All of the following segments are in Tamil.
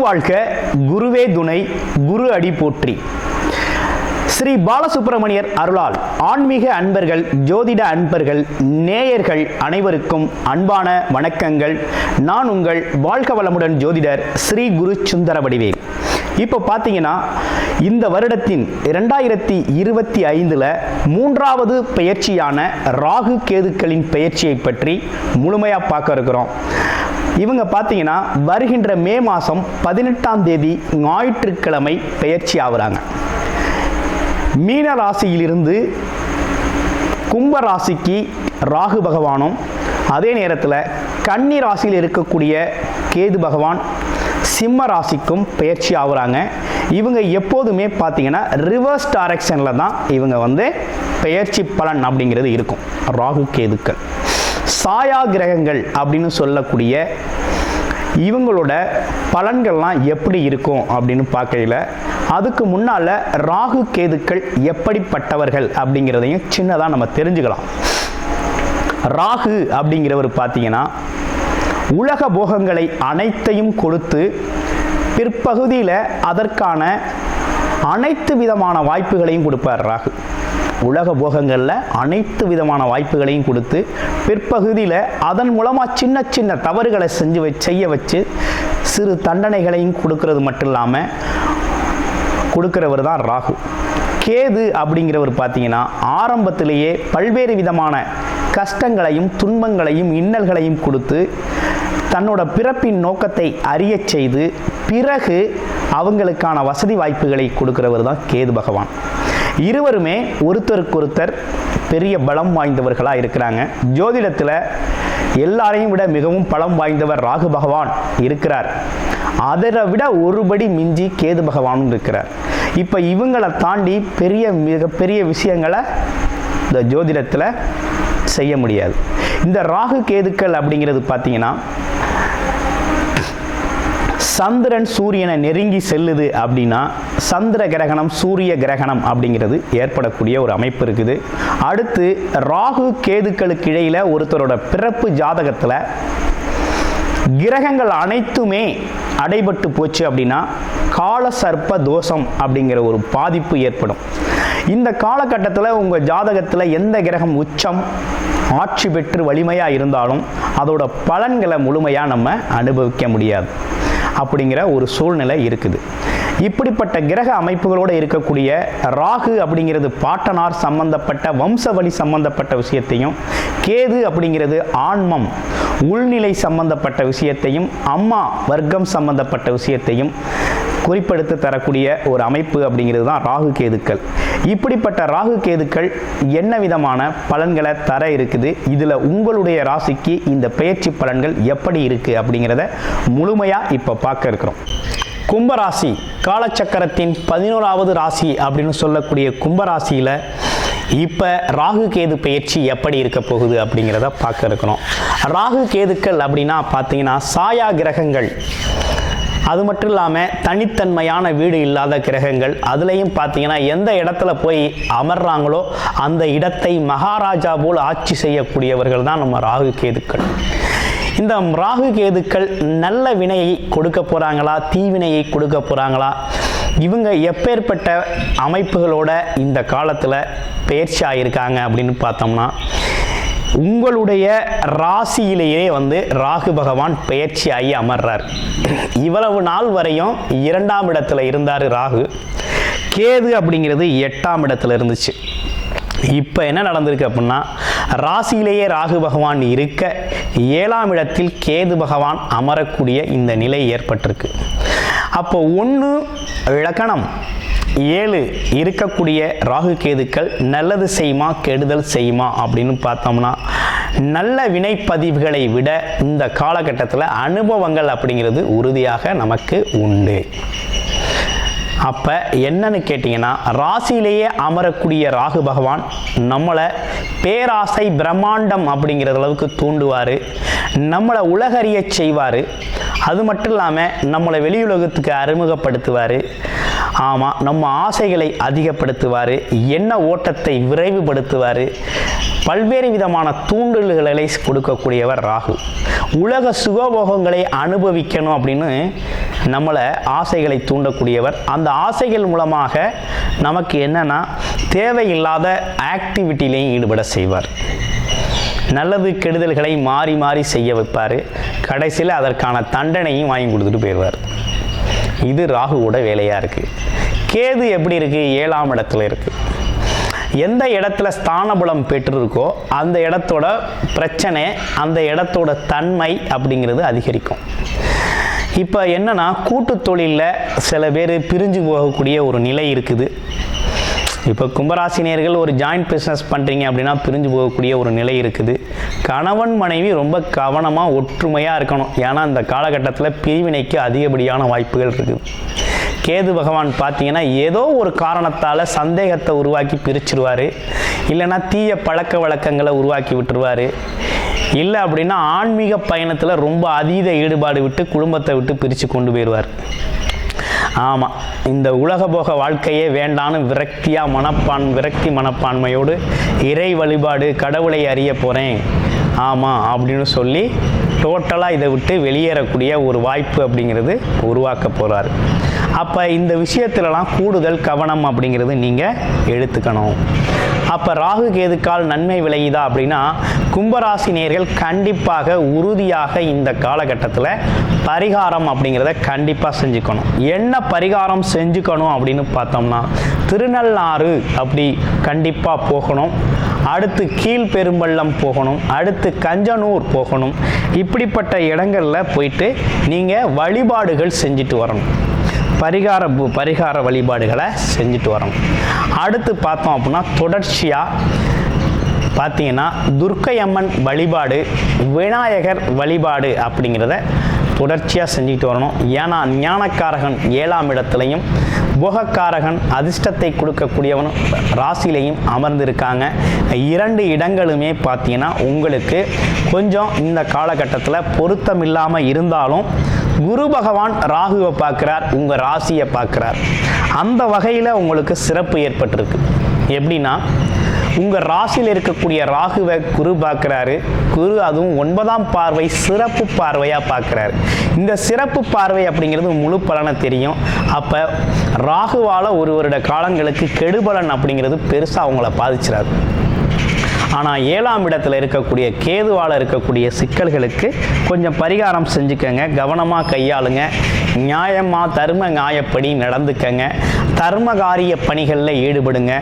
வாழ்க, குருவே துணை, குரு அடி போற்றி. ஸ்ரீ பாலசுப்பிரமணியர் அருளால் ஆன்மீக அன்பர்கள், ஜோதிட அன்பர்கள், நேயர்கள் அனைவருக்கும் அன்பான வணக்கங்கள். நான் உங்கள் வாழ்க வளமுடன் ஜோதிடர் ஸ்ரீ குரு சுந்தர வடிவேல். இப்போ பார்த்தீங்கன்னா இந்த வருடத்தின் 2025 மூன்றாவது பெயர்ச்சியான ராகு கேதுக்களின் பெயர்ச்சியை பற்றி முழுமையாக பார்க்க இருக்கிறோம். இவங்க பார்த்தீங்கன்னா வருகின்ற மே மாதம் 18ஆம் தேதி ஞாயிற்றுக்கிழமை பெயர்ச்சி ஆகுறாங்க. மீன ராசியிலிருந்து கும்ப ராசிக்கு ராகு பகவானும், அதே நேரத்தில் கன்னி ராசியில் இருக்கக்கூடிய கேது பகவான் சிம்ம ராசிக்கும் பெயர்ச்சி ஆகுறாங்க. இவங்க எப்போதுமே பார்த்தீங்கன்னா ரிவர்ஸ் டைரக்ஷனில் தான் இவங்க பெயர்ச்சி பலன் அப்படிங்கிறது இருக்கும். ராகு கேதுக்கள் சாயா கிரகங்கள் அப்படின்னு சொல்லக்கூடிய இவங்களோட பலன்கள்லாம் எப்படி இருக்கும் அப்படின்னு பார்க்கையில், அதுக்கு முன்னால் ராகு கேதுக்கள் எப்படிப்பட்டவர்கள் அப்படிங்கிறதையும் சின்னதாக நம்ம தெரிஞ்சுக்கலாம். ராகு அப்படிங்கிறவர் பார்த்தீங்கன்னா உலக போகங்களை அனைத்தையும் கொடுத்து பிற்பகுதியில் அதற்கான அனைத்து விதமான வாய்ப்புகளையும் கொடுப்பார். ராகு உலக போகங்களில் அனைத்து விதமான வாய்ப்புகளையும் கொடுத்து பிற்பகுதியில் அதன் மூலமாக சின்ன சின்ன தவறுகளை செய்ய வச்சு சிறு தண்டனைகளையும் கொடுக்கறது மட்டும் இல்லாமல் கொடுக்கிறவர் தான் ராகு. கேது அப்படிங்கிறவர் பார்த்தீங்கன்னா ஆரம்பத்திலேயே பல்வேறு விதமான கஷ்டங்களையும் துன்பங்களையும் இன்னல்களையும் கொடுத்து தன்னோட பிறப்பின் நோக்கத்தை அறிய செய்து பிறகு அவங்களுக்கான வசதி வாய்ப்புகளை கொடுக்கிறவர் தான் கேது பகவான். இருவருமே ஒருத்தருக்கொருத்தர் பெரிய பலம் வாய்ந்தவர்களாக இருக்கிறாங்க. ஜோதிடத்தில் எல்லாரையும் விட மிகவும் பலம் வாய்ந்தவர் ராகு பகவான் இருக்கிறார். அதை விட ஒருபடி மிஞ்சி கேது பகவானும் இருக்கிறார். இப்போ இவங்களை தாண்டி மிகப்பெரிய விஷயங்களை இந்த ஜோதிடத்தில் செய்ய முடியாது. இந்த ராகு கேதுக்கள் அப்படிங்கிறது பார்த்தீங்கன்னா சந்திரன் சூரியனை நெருங்கி செல்லுது அப்படின்னா சந்திர கிரகணம், சூரிய கிரகணம் அப்படிங்கிறது ஏற்படக்கூடிய ஒரு அமைப்பு இருக்குது. அடுத்து ராகு கேதுக்களுக்கு இடையில் ஒருத்தரோட பிறப்பு ஜாதகத்தில் கிரகங்கள் அனைத்துமே அடைபட்டு போச்சு அப்படின்னா கால சர்ப்ப தோஷம் அப்படிங்கிற ஒரு பாதிப்பு ஏற்படும். இந்த காலகட்டத்தில் உங்கள் ஜாதகத்தில் எந்த கிரகம் உச்சம் ஆட்சி பெற்று வலிமையாக இருந்தாலும் அதோட பலன்களை முழுமையாக நம்ம அனுபவிக்க முடியாது அப்படிங்கிற ஒரு சூழ்நிலை இருக்குது. இப்படிப்பட்ட கிரக அமைப்புகளோடு இருக்கக்கூடிய ராகு அப்படிங்கிறது பாட்டனார் சம்பந்தப்பட்ட வம்சவழி சம்பந்தப்பட்ட விஷயத்தையும், கேது அப்படிங்கிறது ஆன்மம் உள்நிலை சம்பந்தப்பட்ட விஷயத்தையும், அம்மா வர்க்கம் சம்பந்தப்பட்ட விஷயத்தையும் குறிப்பெடுத்து தரக்கூடிய ஒரு அமைப்பு அப்படிங்கிறது தான் ராகு கேதுக்கள். இப்படிப்பட்ட ராகு கேதுக்கள் என்ன விதமான பலன்களை தர இருக்குது, இதில் உங்களுடைய ராசிக்கு இந்த பெயர்ச்சி பலன்கள் எப்படி இருக்குது அப்படிங்கிறத முழுமையாக இப்போ பார்க்க இருக்கிறோம். கும்பராசி காலச்சக்கரத்தின் 11வது ராசி அப்படின்னு சொல்லக்கூடிய கும்பராசியில் இப்போ ராகு கேது பெயர்ச்சி எப்படி இருக்க போகுது அப்படிங்கிறத பார்க்க இருக்கிறோம். ராகு கேதுக்கள் அப்படின்னா பார்த்தீங்கன்னா சாயா கிரகங்கள், அது மட்டும் இல்லாமல் தனித்தன்மையான வீடு இல்லாத கிரகங்கள். அதுலேயும் பார்த்தீங்கன்னா எந்த இடத்துல போய் அமர்றாங்களோ அந்த இடத்தை மகாராஜா போல் ஆட்சி செய்யக்கூடியவர்கள் தான் நம்ம ராகு கேதுக்கள். இந்த ராகு கேதுக்கள் நல்ல வினையை கொடுக்க போகிறாங்களா, தீவினையை கொடுக்க போகிறாங்களா, இவங்க எப்பேற்பட்ட அமைப்புகளோட இந்த காலத்தில் பெயர்ச்சி ஆகியிருக்காங்க அப்படின்னு பார்த்தோம்னா, உங்களுடைய ராசியிலேயே ராகு பகவான் பெயர்ச்சி ஆகி அமர்றார். இவ்வளவு நாள் வரையும் 2ஆம் இடத்துல இருந்தார் ராகு. கேது அப்படிங்கிறது 8ஆம் இடத்துல இருந்துச்சு. இப்போ என்ன நடந்திருக்கு அப்படின்னா, ராசியிலேயே ராகு பகவான் இருக்க 7ஆம் இடத்தில் கேது பகவான் அமரக்கூடிய இந்த நிலை ஏற்பட்டிருக்கு. அப்போ 1 இலக்கணம் 7 இருக்கக்கூடிய ராகு கேதுக்கள் நல்லது செய்யுமா கெடுதல் செய்யுமா அப்படின்னு பார்த்தோம்னா, நல்ல வினைப்பதிவுகளை விட இந்த காலகட்டத்தில் அனுபவங்கள் அப்படிங்கிறது உறுதியாக நமக்கு உண்டு. அப்போ என்னன்னு கேட்டிங்கன்னா, ராசியிலேயே அமரக்கூடிய ராகு பகவான் நம்மளை பேராசை பிரம்மாண்டம் அப்படிங்கிற அளவுக்கு தூண்டுவார், நம்மளை உலகறிய செய்வார். அது மட்டும் இல்லாமல் நம்மளை வெளியுலகத்துக்கு அறிமுகப்படுத்துவார். ஆமாம், நம்ம ஆசைகளை அதிகப்படுத்துவார், எண்ண ஓட்டத்தை விரைவுபடுத்துவார், பல்வேறு விதமான தூண்டல்களை கொடுக்கக்கூடியவர் ராகு. உலக சுகபோகங்களை அனுபவிக்கணும் அப்படின்னு நம்மளை ஆசைகளை தூண்டக்கூடியவர். அந்த ஆசைகள் மூலமாக நமக்கு என்னன்னா தேவையில்லாத ஆக்டிவிட்டிலையும் ஈடுபட செய்வார். நல்லது கெடுதல்களை மாறி மாறி செய்ய வைப்பார். கடைசியில் அதற்கான தண்டனையும் வாங்கி கொடுத்துட்டு போயிடுவார். இது ராகுவோட வேலையாக இருக்குது. கேது எப்படி இருக்குது? 7ஆம் இடத்துல இருக்குது. எந்த இடத்துல ஸ்தானபலம் பெற்றிருக்கோ அந்த இடத்தோட பிரச்சனை, அந்த இடத்தோட தன்மை அப்படிங்கிறது அதிகரிக்கும். இப்போ என்னன்னா கூட்டு தொழிலில் சில பேர் பிரிஞ்சு போகக்கூடிய ஒரு நிலை இருக்குது. இப்போ கும்பராசினியர்கள் ஒரு ஜாயிண்ட் பிஸ்னஸ் பண்ணுறீங்க அப்படின்னா பிரிஞ்சு போகக்கூடிய ஒரு நிலை இருக்குது. கணவன் மனைவி ரொம்ப கவனமாக ஒற்றுமையாக இருக்கணும். ஏன்னா இந்த காலகட்டத்தில் பிரிவினைக்கு அதிகப்படியான வாய்ப்புகள் இருக்குது. கேது பகவான் பார்த்தீங்கன்னா ஏதோ ஒரு காரணத்தால் சந்தேகத்தை உருவாக்கி பிரிச்சிருவார். இல்லைன்னா தீய பழக்க வழக்கங்களை உருவாக்கி விட்டுருவார். இல்லை அப்படின்னா ஆன்மீக பயணத்தில் ரொம்ப அதீத ஈடுபாடு விட்டு குடும்பத்தை விட்டு பிரித்து கொண்டு போயிடுவார். ஆமாம், இந்த உலகபோக வாழ்க்கையே வேண்டான்னு விரக்தி மனப்பான்மையோடு இறை வழிபாடு, கடவுளை அறிய போகிறேன் ஆமாம் அப்படின்னு சொல்லி டோட்டலாக இதை விட்டு வெளியேறக்கூடிய ஒரு வாய்ப்பு அப்படிங்கிறது உருவாக்க போகிறார். அப்போ இந்த விஷயத்துலலாம் கூடுதல் கவனம் அப்படிங்கிறது நீங்கள் எடுத்துக்கணும். அப்போ ராகு கேதுக்கால் நன்மை விளையுதா அப்படின்னா கும்பராசி நேயர்கள் கண்டிப்பாக உறுதியாக இந்த காலகட்டத்தில் பரிகாரம் அப்படிங்கிறத கண்டிப்பாக செஞ்சுக்கணும். என்ன பரிகாரம் செஞ்சுக்கணும் அப்படின்னு பார்த்தோம்னா திருநள்ளாறு அப்படி கண்டிப்பாக போகணும். அடுத்து கீழ்பெரும்பள்ளம் போகணும். அடுத்து கஞ்சனூர் போகணும். இப்படிப்பட்ட இடங்களில் போயிட்டு நீங்கள் வழிபாடுகள் செஞ்சுட்டு வரணும். பரிகார வழிபாடுகளை செஞ்சுட்டு வரணும். அடுத்து பார்த்தோம் அப்படின்னா தொடர்ச்சியாக பார்த்தீங்கன்னா துர்க்கை அம்மன் வழிபாடு, விநாயகர் வழிபாடு அப்படிங்கிறத தொடர்ச்சியாக செஞ்சுக்கிட்டு வரணும். ஏன்னா ஞானக்காரகன் 7ஆம் இடத்துலையும் போகக்காரகன் அதிர்ஷ்டத்தை கொடுக்கக்கூடியவன் ராசியிலையும் அமர்ந்திருக்காங்க. 2 இடங்களுமே பார்த்தீங்கன்னா உங்களுக்கு கொஞ்சம் இந்த காலகட்டத்தில் பொருத்தம் இல்லாமல் இருந்தாலும் குரு பகவான் ராகுவை பார்க்குறார், உங்கள் ராசியை பார்க்குறார். அந்த வகையில் உங்களுக்கு சிறப்பு ஏற்பட்டிருக்கு. எப்படின்னா உங்கள் ராசியில் இருக்கக்கூடிய ராகுவை குரு பார்க்குறாரு. குரு அதுவும் 9ஆம் பார்வை சிறப்பு பார்வையாக பார்க்குறாரு. இந்த சிறப்பு பார்வை அப்படிங்கிறது முழு பலனை தெரியும். அப்போ ராகுவால் ஒரு வருட காலங்களுக்கு கெடுபலன் அப்படிங்கிறது பெருசாக அவங்கள பாதிச்சிடாது. ஆனால் 7ஆம் இடத்துல இருக்கக்கூடிய கேதுவால் இருக்கக்கூடிய சிக்கல்களுக்கு கொஞ்சம் பரிகாரம் செஞ்சுக்கங்க, கவனமாக கையாளுங்க, நியாயமாக தர்ம நியாயப்படி நடந்துக்கங்க, தர்மகாரிய பணிகளில் ஈடுபடுங்க.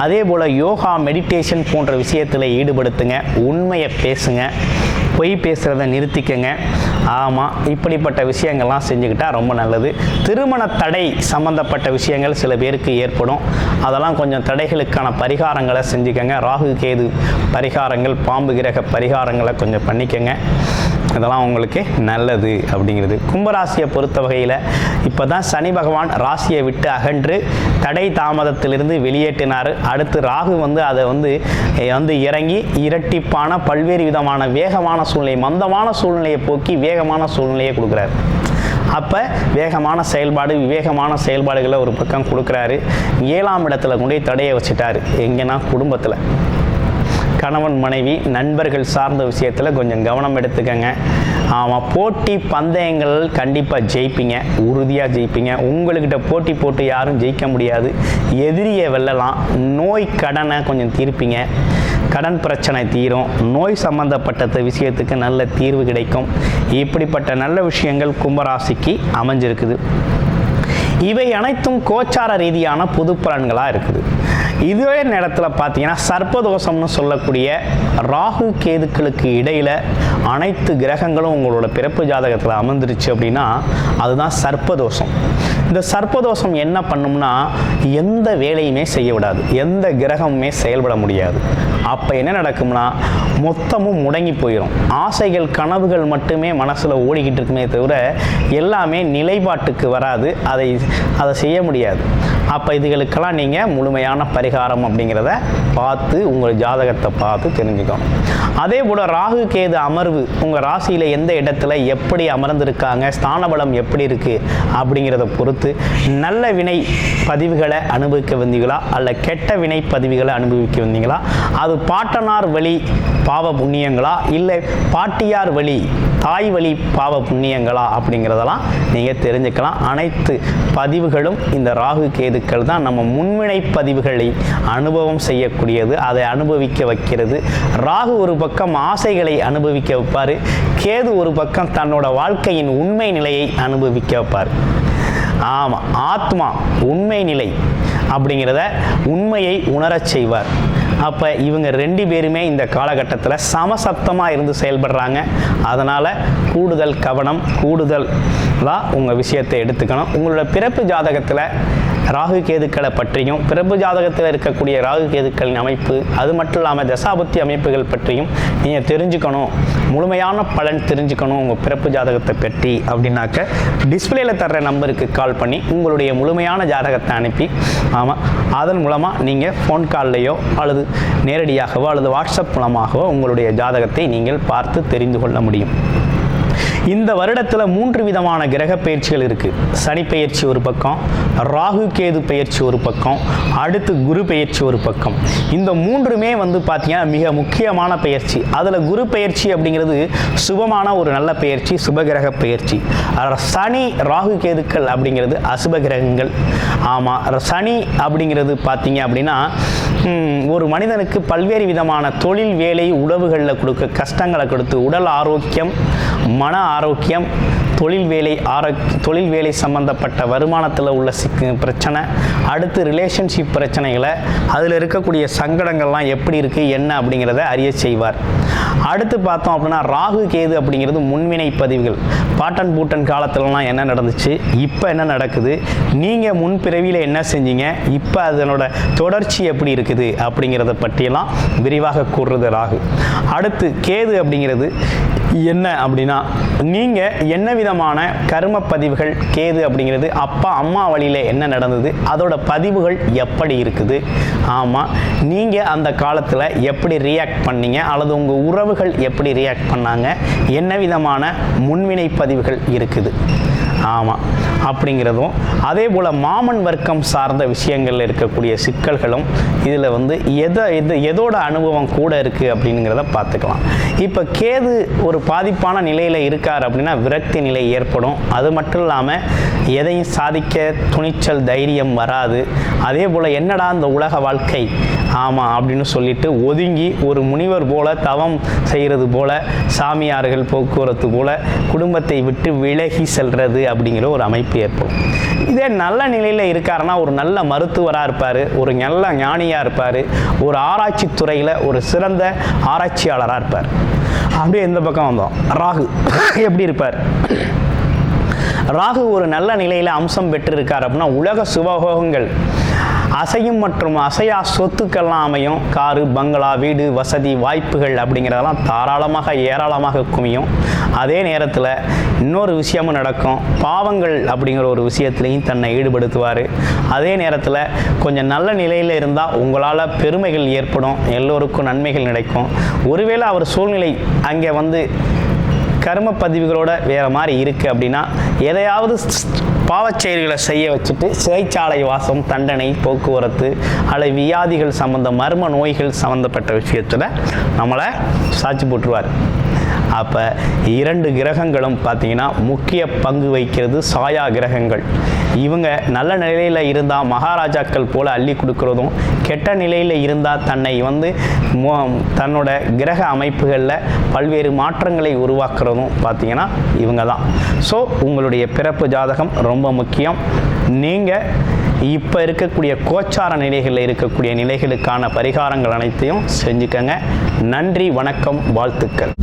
அதே போல் யோகா, மெடிடேஷன் போன்ற விஷயத்தில் ஈடுபடுத்துங்க. உண்மையை பேசுங்க, பொய் பேசுகிறத நிறுத்திக்கங்க. ஆமாம், இப்படிப்பட்ட விஷயங்கள்லாம் செஞ்சுக்கிட்டால் ரொம்ப நல்லது. திருமண தடை சம்மந்தப்பட்ட விஷயங்கள் சில பேருக்கு ஏற்படும். அதெல்லாம் கொஞ்சம் தடைகளுக்கான பரிகாரங்களை செஞ்சுக்கங்க. ராகு கேது பரிகாரங்கள், பாம்பு கிரக பரிகாரங்களை கொஞ்சம் பண்ணிக்கங்க. இதெல்லாம் உங்களுக்கு நல்லது அப்படிங்கிறது. கும்பராசியை பொறுத்த வகையில் இப்போ தான் சனி பகவான் ராசியை விட்டு அகன்று தடை தாமதத்திலிருந்து வெளியேற்றினார். அடுத்து ராகு அதை இறங்கி இரட்டிப்பான பல்வேறு விதமான வேகமான சூழ்நிலை, மந்தமான சூழ்நிலையை போக்கி வேகமான சூழ்நிலையை கொடுக்குறாரு. அப்போ வேகமான செயல்பாடு, விவேகமான செயல்பாடுகளை ஒரு பக்கம் கொடுக்குறாரு. 7ஆம் இடத்துல கொண்டு தடையை வச்சுட்டாரு. எங்கன்னா குடும்பத்தில் கணவன் மனைவி நண்பர்கள் சார்ந்த விஷயத்தில் கொஞ்சம் கவனம் எடுத்துக்கங்க. ஆமாம், போட்டி பந்தயங்கள் கண்டிப்பாக ஜெயிப்பீங்க, உறுதியாக ஜெயிப்பீங்க. உங்கள்கிட்ட போட்டி போட்டு யாரும் ஜெயிக்க முடியாது. எதிரியை வெல்லலாம். நோய் கடனை கொஞ்சம் தீர்ப்பீங்க, கடன் பிரச்சனை தீரும். நோய் சம்பந்தப்பட்ட விஷயத்துக்கு நல்ல தீர்வு கிடைக்கும். இப்படிப்பட்ட நல்ல விஷயங்கள் கும்பராசிக்கு அமைஞ்சிருக்குது. இவை அனைத்தும் கோச்சார ரீதியான பொது பலன்களாக இருக்குது. இதுவே நேரத்தில் பார்த்தீங்கன்னா சர்ப்பதோஷம்னு சொல்லக்கூடிய ராகு கேதுக்களுக்கு இடையில் அனைத்து கிரகங்களும் உங்களோட பிறப்பு ஜாதகத்தில் அமர்ந்துருச்சு அப்படின்னா அதுதான் சர்ப்பதோஷம். இந்த சர்ப்பதோஷம் என்ன பண்ணும்னா எந்த வேலையுமே செய்ய விடாது, எந்த கிரகமுமே செயல்பட முடியாது. அப்போ என்ன நடக்கும்னா மொத்தமும் முடங்கி போயிடும். ஆசைகள், கனவுகள் மட்டுமே மனசில் ஓடிக்கிட்டு இருக்குமே தவிர எல்லாமே நிலைப்பாட்டுக்கு வராது, அதை செய்ய முடியாது. அப்போ இதுகளுக்கெல்லாம் நீங்கள் முழுமையான பரிகாரம் அப்படிங்கிறத பார்த்து உங்கள் ஜாதகத்தை பார்த்து தெரிஞ்சுக்கணும். அதே போல் ராகு கேது அமர்வு உங்கள் ராசியில் எந்த இடத்துல எப்படி அமர்ந்திருக்காங்க, ஸ்தானபலம் எப்படி இருக்குது அப்படிங்கிறத பொறுத்து நல்ல வினை பதிவுகளை அனுபவிக்க வந்தீங்களா அல்ல கெட்ட வினை பதிவுகளை அனுபவிக்க வந்தீங்களா, அது பாட்டனார் வழி பாவ புண்ணியங்களா இல்லை பாட்டியார் வழி தாய் வழி பாவ புண்ணியங்களா அப்படிங்கிறதெல்லாம் நீங்கள் தெரிஞ்சுக்கலாம். அனைத்து பதிவுகளும் இந்த ராகு கேதுக்கள் தான் நம்ம முன்வினை பதிவுகளை அனுபவம் செய்யக்கூடியது, அதை அனுபவிக்க வைக்கிறது. ராகு ஒரு பக்கம் ஆசைகளை அனுபவிக்க வைப்பார், கேது ஒரு பக்கம் தன்னோட வாழ்க்கையின் உண்மை நிலையை அனுபவிக்க வைப்பார். ஆமாம், ஆத்மா உண்மை நிலை அப்படிங்கிறத உண்மையை உணரச் செய்வார். அப்போ இவங்க 2 பேருமே இந்த காலகட்டத்தில் சமசப்தமாக இருந்து செயல்படுறாங்க. அதனால் கூடுதல் கவனம், கூடுதலாக உங்கள் விஷயத்தை எடுத்துக்கணும். உங்களோட பிறப்பு ஜாதகத்தில் ராகு கேதுக்களை பற்றியும், பிறப்பு ஜாதகத்தில் இருக்கக்கூடிய ராகு கேதுக்களின் அமைப்பு, அது மட்டும் இல்லாமல் தசாபுத்தி அமைப்புகள் பற்றியும் நீங்கள் தெரிஞ்சுக்கணும், முழுமையான பலன் தெரிஞ்சுக்கணும் உங்கள் பிறப்பு ஜாதகத்தை பற்றி அப்படின்னாக்க டிஸ்பிளேயில் தர்ற நம்பருக்கு கால் பண்ணி உங்களுடைய முழுமையான ஜாதகத்தை அனுப்பி, ஆமாம், அதன் மூலமாக நீங்கள் ஃபோன் கால்லையோ அல்லது நேரடியாகவோ அல்லது வாட்ஸ்அப் மூலமாகவோ உங்களுடைய ஜாதகத்தை நீங்கள் பார்த்து தெரிந்து கொள்ள முடியும். இந்த வருடத்தில் 3 விதமான கிரக பயிற்சிகள் இருக்குது. சனி பயிற்சி ஒரு பக்கம், ராகு கேது பயிற்சி ஒரு பக்கம், அடுத்து குரு பயிற்சி ஒரு பக்கம். இந்த 3மே பார்த்தீங்கன்னா மிக முக்கியமான பயிற்சி. அதில் குரு பயிற்சி அப்படிங்கிறது சுபமான ஒரு நல்ல பயிற்சி, சுபகிரக பயிற்சி. சனி ராகு கேதுக்கள் அப்படிங்கிறது அசுப கிரகங்கள். ஆமாம், சனி அப்படிங்கிறது பார்த்தீங்க அப்படின்னா ஒரு மனிதனுக்கு பல்வேறு விதமான தொழில் வேலை உறவுகளில் கொடுக்க கஷ்டங்களை கொடுத்து உடல் ஆரோக்கியம், மன ஆரோக்கியம், தொழில் வேலை சம்பந்தப்பட்ட வருமானத்தில் உள்ள பிரச்சனை, அடுத்து ரிலேஷன்ஷிப் பிரச்சனைகளை, அதில் இருக்கக்கூடிய சங்கடங்கள்லாம் எப்படி இருக்குது என்ன அப்படிங்கிறத அறிய செய்வார். அடுத்து பார்த்தோம் அப்படின்னா ராகு கேது அப்படிங்கிறது முன்வினை பதிவுகள். பாட்டன் பூட்டன் காலத்துலலாம் என்ன நடந்துச்சு, இப்போ என்ன நடக்குது, நீங்கள் முன்பிறவியில் என்ன செஞ்சீங்க, இப்போ அதனோட தொடர்ச்சி எப்படி இருக்குது அப்படிங்கிறத பற்றியெல்லாம் விரிவாக கூறுறது ராகு. அடுத்து கேது அப்படிங்கிறது என்ன அப்படின்னா நீங்கள் என்ன விதமான கர்ம பதிவுகள், கேது அப்படிங்கிறது அப்பா அம்மா வழியில் என்ன நடந்தது, அதோட பதிவுகள் எப்படி இருக்குது, ஆமாம், நீங்கள் அந்த காலத்தில் எப்படி ரியாக்ட் பண்ணீங்க அல்லது உங்கள் உறவுகள் எப்படி ரியாக்ட் பண்ணாங்க, என்ன விதமான முன்வினை பதிவுகள் இருக்குது, ஆமாம் அப்படிங்கிறதும், அதே போல் மாமன் வர்க்கம் சார்ந்த விஷயங்களில் இருக்கக்கூடிய சிக்கல்களும் இதில் எதோட அனுபவம் கூட இருக்குது அப்படிங்கிறத பார்த்துக்கலாம். இப்போ கேது ஒரு பாதிப்பான நிலையில் இருக்கார் அப்படின்னா விரக்தி நிலை ஏற்படும். அது மட்டும் இல்லாமல் எதையும் சாதிக்க துணிச்சல் தைரியம் வராது. அதே போல் என்னடா இந்த உலக வாழ்க்கை, ஆமாம் அப்படின்னு சொல்லிட்டு ஒதுங்கி ஒரு முனிவர் போல தவம் செய்கிறது போல, சாமியார்கள் போக்குவரத்து போல குடும்பத்தை விட்டு விலகி செல்றது அப்படிங்கிற ஒரு அமைப்பு ஏற்படும். இதே நல்ல நிலையில் இருக்காருன்னா ஒரு நல்ல மருத்துவராக இருப்பார், ஒரு நல்ல ஞானியாக இருப்பார், ஒரு ஆராய்ச்சி துறையில் ஒரு சிறந்த ஆராய்ச்சியாளராக இருப்பார். அப்படியே இந்த பக்கம் வந்தோம், ராகு எப்படி இருப்பார்? ராகு ஒரு நல்ல நிலையில் அம்சம் பெற்றிருக்கார் அப்படின்னா உலக சுபபோகங்கள், அசையும் மற்றும் அசையா சொத்துக்கள்லாம் அமையும். காரு, பங்களா, வீடு, வசதி, வாய்ப்புகள் அப்படிங்கிறதெல்லாம் தாராளமாக ஏராளமாக குமியும். அதே நேரத்தில் இன்னொரு விஷயமும் நடக்கும், பாவங்கள் அப்படிங்கிற ஒரு விஷயத்துலையும் தன்னை ஈடுபடுத்துவார். அதே நேரத்தில் கொஞ்சம் நல்ல நிலையில் இருந்தால் உங்களால் பெருமைகள் ஏற்படும், எல்லோருக்கும் நன்மைகள் கிடைக்கும். ஒருவேளை அவர் சூழ்நிலை அங்கே கர்ம பதிவுகளோட வேறு மாதிரி இருக்குது அப்படின்னா எதையாவது பாவச் செயல்களை செய்ய வச்சுட்டு சிறைச்சாலை வாசம், தண்டனை, போக்குவரத்து அல்லது வியாதிகள் சம்பந்த மர்ம நோய்கள் சம்மந்தப்பட்ட விஷயத்தில் நம்மளை சாட்சி போட்டுருவார். அப்போ 2 கிரகங்களும் பார்த்தீங்கன்னா முக்கிய பங்கு வகிக்கிறது சாயா கிரகங்கள். இவங்க நல்ல நிலையில் இருந்தால் மகாராஜாக்கள் போல் அள்ளி கொடுக்குறதும், கெட்ட நிலையில் இருந்தால் தன்னை தன்னோட கிரக அமைப்புகளில் பல்வேறு மாற்றங்களை உருவாக்குறதும் பார்த்தீங்கன்னா இவங்க தான். ஸோ உங்களுடைய பிறப்பு ஜாதகம் ரொம்ப முக்கியம். நீங்கள் இப்போ இருக்கக்கூடிய கோச்சார நிலைகளில் இருக்கக்கூடிய நிலைகளுக்கான பரிகாரங்கள் அனைத்தையும் செஞ்சுக்கங்க. நன்றி, வணக்கம், வாழ்த்துக்கள்.